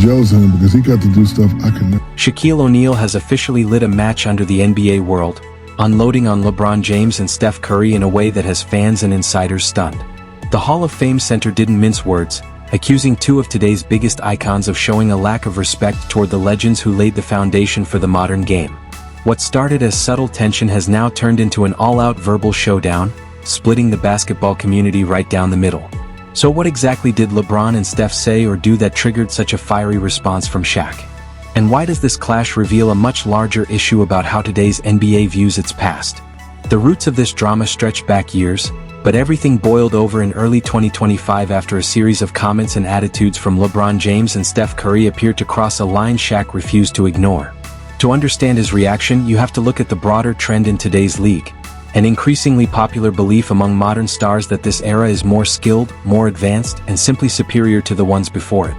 jealous of him because he got to do stuff I can never. Shaquille O'Neal has officially lit a match under the NBA world, unloading on LeBron James and Steph Curry in a way that has fans and insiders stunned. The Hall of Fame Center didn't mince words, accusing two of today's biggest icons of showing a lack of respect toward the legends who laid the foundation for the modern game. What started as subtle tension has now turned into an all-out verbal showdown, splitting the basketball community right down the middle. So what exactly did LeBron and Steph say or do that triggered such a fiery response from Shaq? And why does this clash reveal a much larger issue about how today's NBA views its past? The roots of this drama stretch back years, but everything boiled over in early 2025 after a series of comments and attitudes from LeBron James and Steph Curry appeared to cross a line Shaq refused to ignore. To understand his reaction, you have to look at the broader trend in today's league. An increasingly popular belief among modern stars that this era is more skilled, more advanced, and simply superior to the ones before it.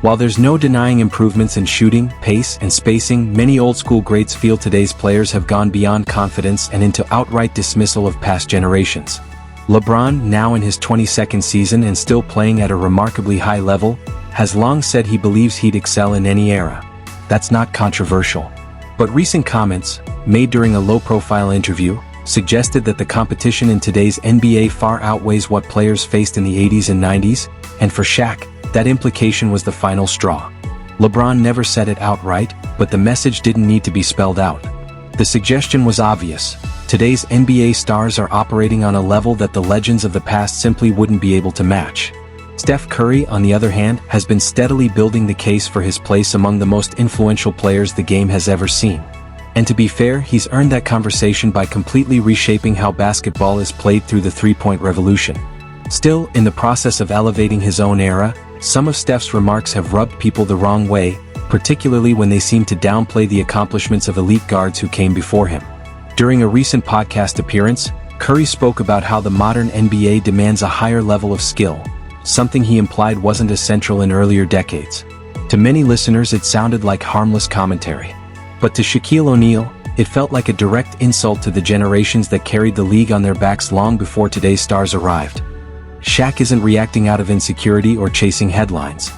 While there's no denying improvements in shooting, pace, and spacing, many old-school greats feel today's players have gone beyond confidence and into outright dismissal of past generations. LeBron, now in his 22nd season and still playing at a remarkably high level, has long said he believes he'd excel in any era. That's not controversial. But recent comments, made during a low-profile interview, suggested that the competition in today's NBA far outweighs what players faced in the 80s and 90s, and for Shaq, that implication was the final straw. LeBron never said it outright, but the message didn't need to be spelled out. The suggestion was obvious. Today's NBA stars are operating on a level that the legends of the past simply wouldn't be able to match. Steph Curry, on the other hand, has been steadily building the case for his place among the most influential players the game has ever seen. And to be fair, he's earned that conversation by completely reshaping how basketball is played through the three-point revolution. Still, in the process of elevating his own era, some of Steph's remarks have rubbed people the wrong way, particularly when they seem to downplay the accomplishments of elite guards who came before him. During a recent podcast appearance, Curry spoke about how the modern NBA demands a higher level of skill, something he implied wasn't essential in earlier decades. To many listeners, it sounded like harmless commentary. But to Shaquille O'Neal, it felt like a direct insult to the generations that carried the league on their backs long before today's stars arrived. Shaq isn't reacting out of insecurity or chasing headlines.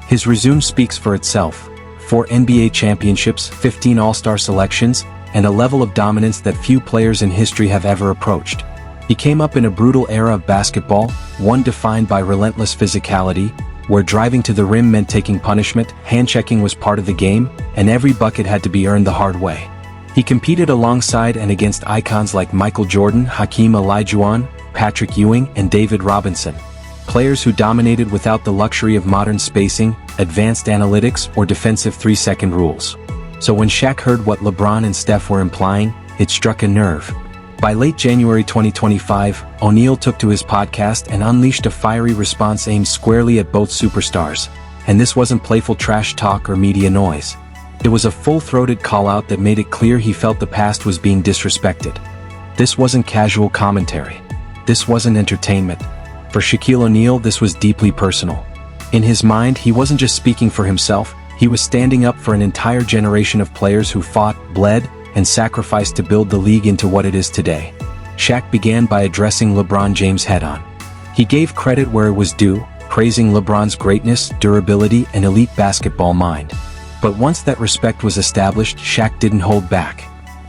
His resume speaks for itself: 4 NBA championships, 15 All-Star selections, and a level of dominance that few players in history have ever approached. He came up in a brutal era of basketball, one defined by relentless physicality, where driving to the rim meant taking punishment, hand-checking was part of the game, and every bucket had to be earned the hard way. He competed alongside and against icons like Michael Jordan, Hakeem Olajuwon, Patrick Ewing, and David Robinson. Players who dominated without the luxury of modern spacing, advanced analytics, or defensive 3-second rules. So when Shaq heard what LeBron and Steph were implying, it struck a nerve. By late January 2025, O'Neal took to his podcast and unleashed a fiery response aimed squarely at both superstars. And this wasn't playful trash talk or media noise. It was a full-throated call-out that made it clear he felt the past was being disrespected. This wasn't casual commentary. This wasn't entertainment. For Shaquille O'Neal, this was deeply personal. In his mind, he wasn't just speaking for himself, he was standing up for an entire generation of players who fought, bled, and sacrificed to build the league into what it is today. Shaq began by addressing LeBron James head-on. He gave credit where it was due, praising LeBron's greatness, durability, and elite basketball mind. But once that respect was established, Shaq didn't hold back.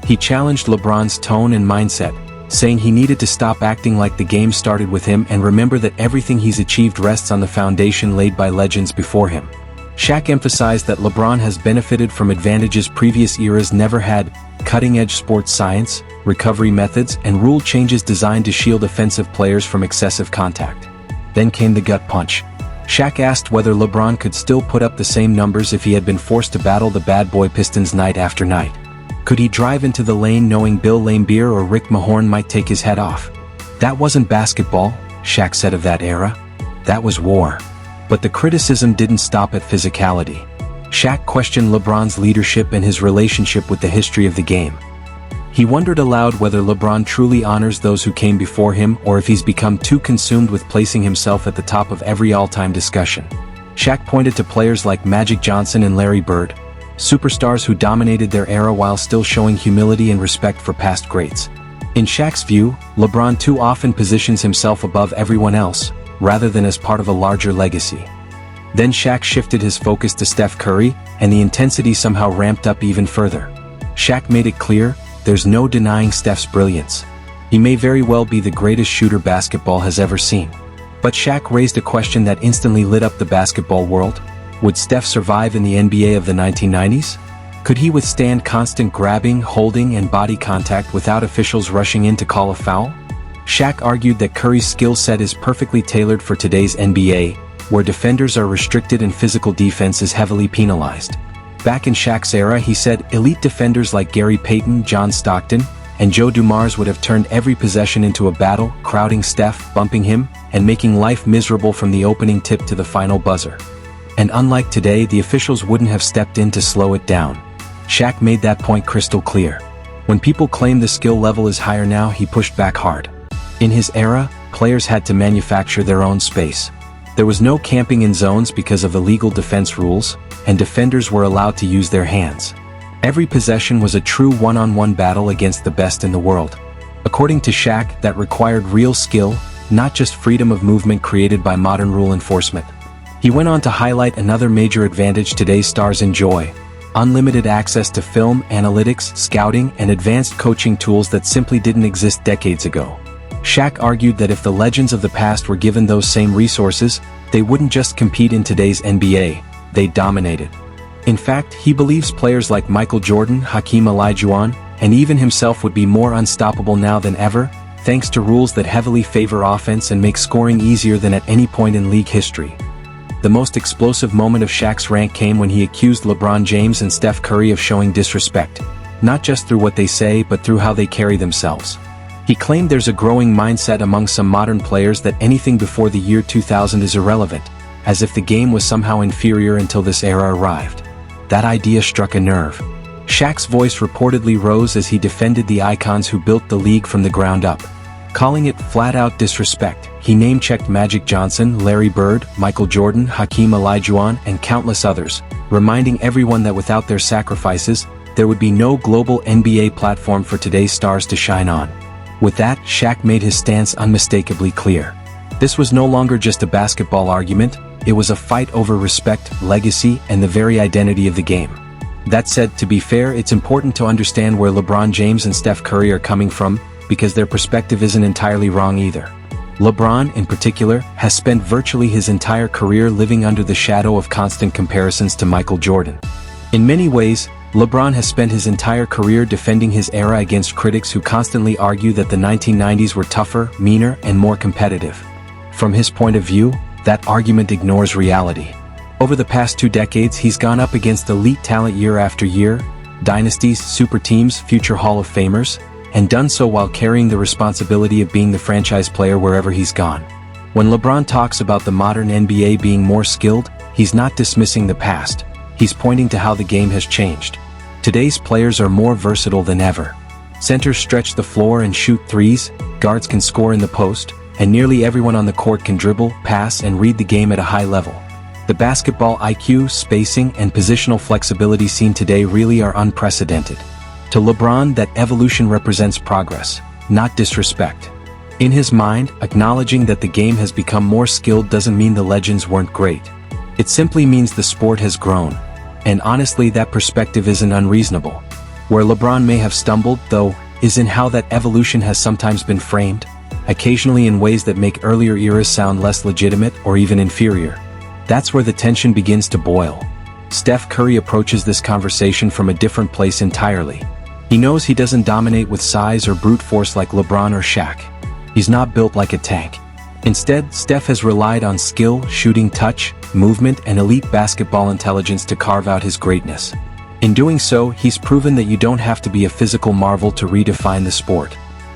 He challenged LeBron's tone and mindset, saying he needed to stop acting like the game started with him and remember that everything he's achieved rests on the foundation laid by legends before him. Shaq emphasized that LeBron has benefited from advantages previous eras never had: cutting-edge sports science, recovery methods, and rule changes designed to shield offensive players from excessive contact. Then came the gut punch. Shaq asked whether LeBron could still put up the same numbers if he had been forced to battle the bad boy Pistons night after night. Could he drive into the lane knowing Bill Laimbeer or Rick Mahorn might take his head off? That wasn't basketball, Shaq said of that era. That was war. But the criticism didn't stop at physicality. Shaq questioned LeBron's leadership and his relationship with the history of the game. He wondered aloud whether LeBron truly honors those who came before him or if he's become too consumed with placing himself at the top of every all-time discussion. Shaq pointed to players like Magic Johnson and Larry Bird, superstars who dominated their era while still showing humility and respect for past greats. In Shaq's view, LeBron too often positions himself above everyone else, rather than as part of a larger legacy. Then Shaq shifted his focus to Steph Curry, and the intensity somehow ramped up even further. Shaq made it clear, there's no denying Steph's brilliance. He may very well be the greatest shooter basketball has ever seen. But Shaq raised a question that instantly lit up the basketball world. Would Steph survive in the NBA of the 1990s? Could he withstand constant grabbing, holding, and body contact without officials rushing in to call a foul? Shaq argued that Curry's skill set is perfectly tailored for today's NBA, where defenders are restricted and physical defense is heavily penalized. Back in Shaq's era, he said, elite defenders like Gary Payton, John Stockton, and Joe Dumars would have turned every possession into a battle, crowding Steph, bumping him, and making life miserable from the opening tip to the final buzzer. And unlike today, the officials wouldn't have stepped in to slow it down. Shaq made that point crystal clear. When people claim the skill level is higher now, he pushed back hard. In his era, players had to manufacture their own space. There was no camping in zones because of illegal defense rules, and defenders were allowed to use their hands. Every possession was a true one-on-one battle against the best in the world. According to Shaq, that required real skill, not just freedom of movement created by modern rule enforcement. He went on to highlight another major advantage today's stars enjoy: unlimited access to film, analytics, scouting, and advanced coaching tools that simply didn't exist decades ago. Shaq argued that if the legends of the past were given those same resources, they wouldn't just compete in today's NBA, they'd dominate it. In fact, he believes players like Michael Jordan, Hakeem Olajuwon, and even himself would be more unstoppable now than ever, thanks to rules that heavily favor offense and make scoring easier than at any point in league history. The most explosive moment of Shaq's rant came when he accused LeBron James and Steph Curry of showing disrespect, not just through what they say but through how they carry themselves. He claimed there's a growing mindset among some modern players that anything before the year 2000 is irrelevant, as if the game was somehow inferior until this era arrived. That idea struck a nerve. Shaq's voice reportedly rose as he defended the icons who built the league from the ground up. Calling it flat-out disrespect, he name-checked Magic Johnson, Larry Bird, Michael Jordan, Hakeem Olajuwon, and countless others, reminding everyone that without their sacrifices, there would be no global NBA platform for today's stars to shine on. With that, Shaq made his stance unmistakably clear. This was no longer just a basketball argument, it was a fight over respect, legacy, and the very identity of the game. That said, to be fair, it's important to understand where LeBron James and Steph Curry are coming from, because their perspective isn't entirely wrong either. LeBron, in particular, has spent virtually his entire career living under the shadow of constant comparisons to Michael Jordan. In many ways, LeBron has spent his entire career defending his era against critics who constantly argue that the 1990s were tougher, meaner, and more competitive. From his point of view, that argument ignores reality. Over the past 2 decades, he's gone up against elite talent year after year, dynasties, super teams, future Hall of Famers, and done so while carrying the responsibility of being the franchise player wherever he's gone. When LeBron talks about the modern NBA being more skilled, he's not dismissing the past. He's pointing to how the game has changed. Today's players are more versatile than ever. Centers stretch the floor and shoot threes, guards can score in the post, and nearly everyone on the court can dribble, pass, and read the game at a high level. The basketball IQ, spacing, and positional flexibility seen today really are unprecedented. To LeBron, that evolution represents progress, not disrespect. In his mind, acknowledging that the game has become more skilled doesn't mean the legends weren't great. It simply means the sport has grown. And honestly, that perspective isn't unreasonable. Where LeBron may have stumbled, though, is in how that evolution has sometimes been framed, occasionally in ways that make earlier eras sound less legitimate or even inferior. That's where the tension begins to boil. Steph Curry approaches this conversation from a different place entirely. He knows he doesn't dominate with size or brute force like LeBron or Shaq. He's not built like a tank. Instead, Steph has relied on skill, shooting touch, movement, and elite basketball intelligence to carve out his greatness. In doing so, he's proven that you don't have to be a physical marvel to redefine the sport.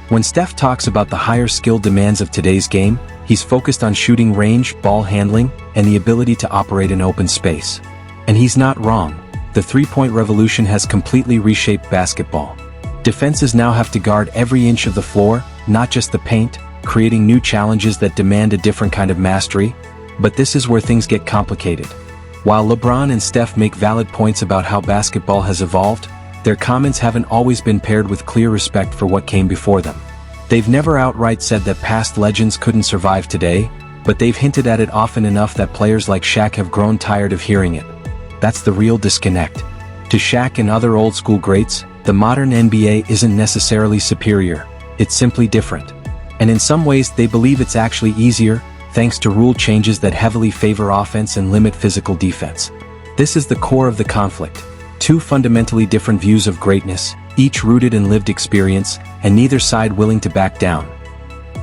When Steph talks about the higher skill demands of today's game, he's focused on shooting range, ball handling, and the ability to operate in open space. And he's not wrong. The three-point revolution has completely reshaped basketball. Defenses now have to guard every inch of the floor, not just the paint, creating new challenges that demand a different kind of mastery. But this is where things get complicated. While LeBron and Steph make valid points about how basketball has evolved, their comments haven't always been paired with clear respect for what came before them. They've never outright said that past legends couldn't survive today, But they've hinted at it often enough that players like Shaq have grown tired of hearing it. That's the real disconnect. To Shaq and other old-school greats, the modern NBA isn't necessarily superior, it's simply different. And in some ways they believe it's actually easier, thanks to rule changes that heavily favor offense and limit physical defense. This is the core of the conflict. Two fundamentally different views of greatness, each rooted in lived experience, and neither side willing to back down.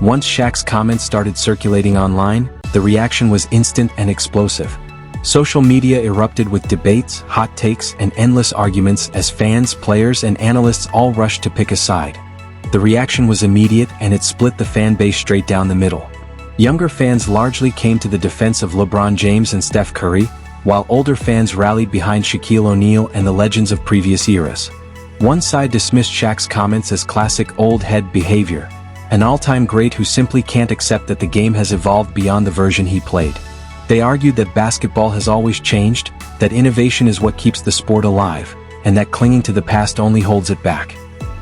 Once Shaq's comments started circulating online, the reaction was instant and explosive. Social media erupted with debates, hot takes, and endless arguments as fans, players, and analysts all rushed to pick a side. The reaction was immediate and it split the fan base straight down the middle. Younger fans largely came to the defense of LeBron James and Steph Curry, while older fans rallied behind Shaquille O'Neal and the legends of previous eras. One side dismissed Shaq's comments as classic old head behavior, an all-time great who simply can't accept that the game has evolved beyond the version he played. They argued that basketball has always changed, that innovation is what keeps the sport alive, and that clinging to the past only holds it back.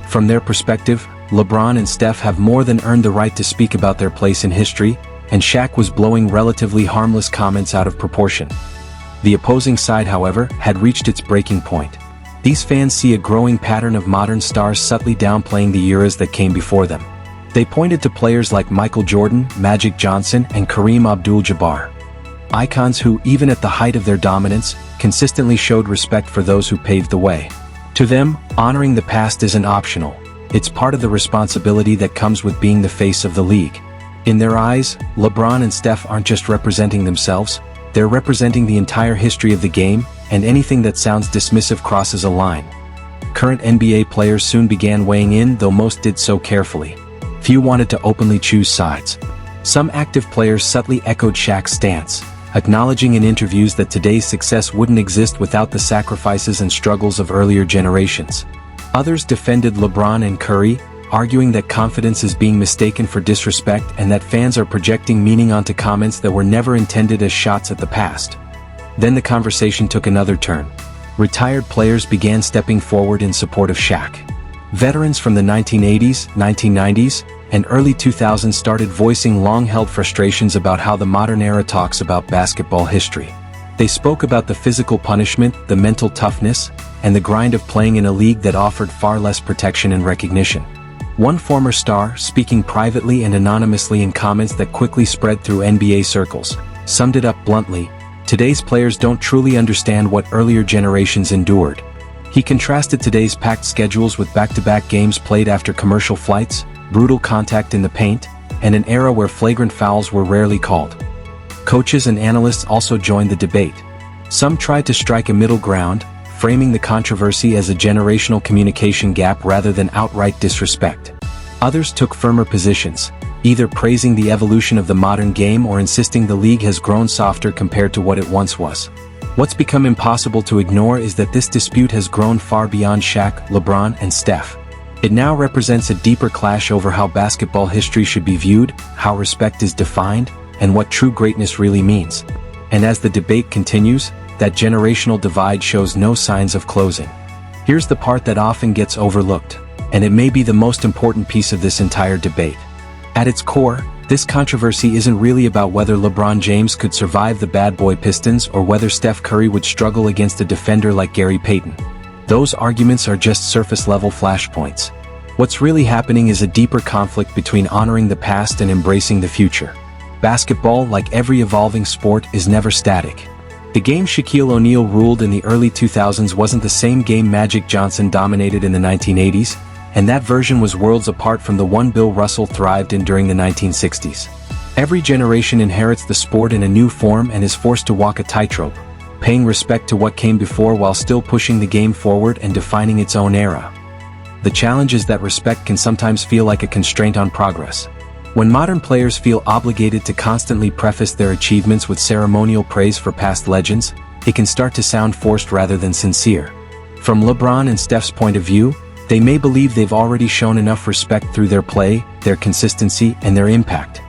From their perspective, LeBron and Steph have more than earned the right to speak about their place in history, and Shaq was blowing relatively harmless comments out of proportion. The opposing side, however, had reached its breaking point. These fans see a growing pattern of modern stars subtly downplaying the eras that came before them. They pointed to players like Michael Jordan, Magic Johnson, and Kareem Abdul-Jabbar. Icons who, even at the height of their dominance, consistently showed respect for those who paved the way. To them, honoring the past isn't optional. It's part of the responsibility that comes with being the face of the league. In their eyes, LeBron and Steph aren't just representing themselves, they're representing the entire history of the game, and anything that sounds dismissive crosses a line. Current NBA players soon began weighing in, though most did so carefully. Few wanted to openly choose sides. Some active players subtly echoed Shaq's stance, acknowledging in interviews that today's success wouldn't exist without the sacrifices and struggles of earlier generations. Others defended LeBron and Curry, arguing that confidence is being mistaken for disrespect and that fans are projecting meaning onto comments that were never intended as shots at the past. Then the conversation took another turn. Retired players began stepping forward in support of Shaq. Veterans from the 1980s, 1990s, and early 2000s started voicing long-held frustrations about how the modern era talks about basketball history. They spoke about the physical punishment, the mental toughness, and the grind of playing in a league that offered far less protection and recognition. One former star, speaking privately and anonymously in comments that quickly spread through NBA circles, summed it up bluntly: "Today's players don't truly understand what earlier generations endured." He contrasted today's packed schedules with back-to-back games played after commercial flights, brutal contact in the paint, and an era where flagrant fouls were rarely called. Coaches and analysts also joined the debate. Some tried to strike a middle ground, framing the controversy as a generational communication gap rather than outright disrespect. Others took firmer positions, either praising the evolution of the modern game or insisting the league has grown softer compared to what it once was. What's become impossible to ignore is that this dispute has grown far beyond Shaq, LeBron, and Steph. It now represents a deeper clash over how basketball history should be viewed, how respect is defined, and what true greatness really means. And as the debate continues, that generational divide shows no signs of closing. Here's the part that often gets overlooked, and it may be the most important piece of this entire debate. At its core, this controversy isn't really about whether LeBron James could survive the bad boy Pistons or whether Steph Curry would struggle against a defender like Gary Payton. Those arguments are just surface-level flashpoints. What's really happening is a deeper conflict between honoring the past and embracing the future. Basketball, like every evolving sport, is never static. The game Shaquille O'Neal ruled in the early 2000s wasn't the same game Magic Johnson dominated in the 1980s, and that version was worlds apart from the one Bill Russell thrived in during the 1960s. Every generation inherits the sport in a new form and is forced to walk a tightrope, paying respect to what came before while still pushing the game forward and defining its own era. The challenge is that respect can sometimes feel like a constraint on progress. When modern players feel obligated to constantly preface their achievements with ceremonial praise for past legends, it can start to sound forced rather than sincere. From LeBron and Steph's point of view, they may believe they've already shown enough respect through their play, their consistency, and their impact.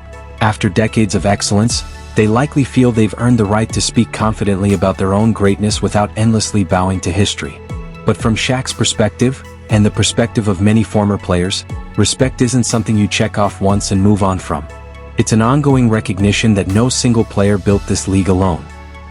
After decades of excellence, they likely feel they've earned the right to speak confidently about their own greatness without endlessly bowing to history. But from Shaq's perspective, and the perspective of many former players, respect isn't something you check off once and move on from. It's an ongoing recognition that no single player built this league alone.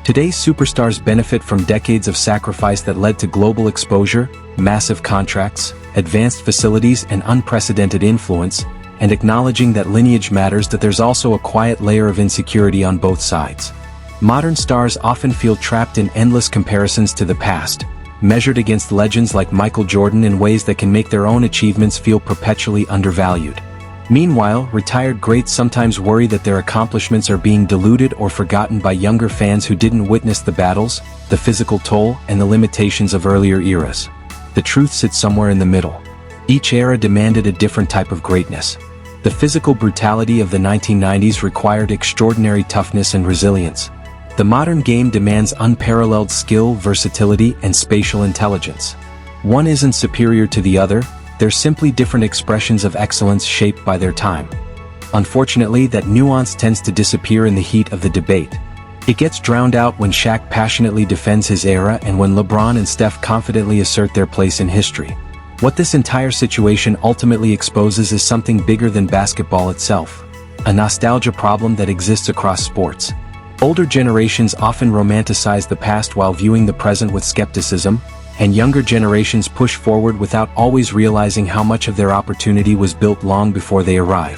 Today's superstars benefit from decades of sacrifice that led to global exposure, massive contracts, advanced facilities, and unprecedented influence, and acknowledging that lineage matters, that there's also a quiet layer of insecurity on both sides. Modern stars often feel trapped in endless comparisons to the past, measured against legends like Michael Jordan in ways that can make their own achievements feel perpetually undervalued. Meanwhile, retired greats sometimes worry that their accomplishments are being diluted or forgotten by younger fans who didn't witness the battles, the physical toll, and the limitations of earlier eras. The truth sits somewhere in the middle. Each era demanded a different type of greatness. The physical brutality of the 1990s required extraordinary toughness and resilience. The modern game demands unparalleled skill, versatility, and spatial intelligence. One isn't superior to the other, they're simply different expressions of excellence shaped by their time. Unfortunately, that nuance tends to disappear in the heat of the debate. It gets drowned out when Shaq passionately defends his era and when LeBron and Steph confidently assert their place in history. What this entire situation ultimately exposes is something bigger than basketball itself. A nostalgia problem that exists across sports. Older generations often romanticize the past while viewing the present with skepticism, and younger generations push forward without always realizing how much of their opportunity was built long before they arrived.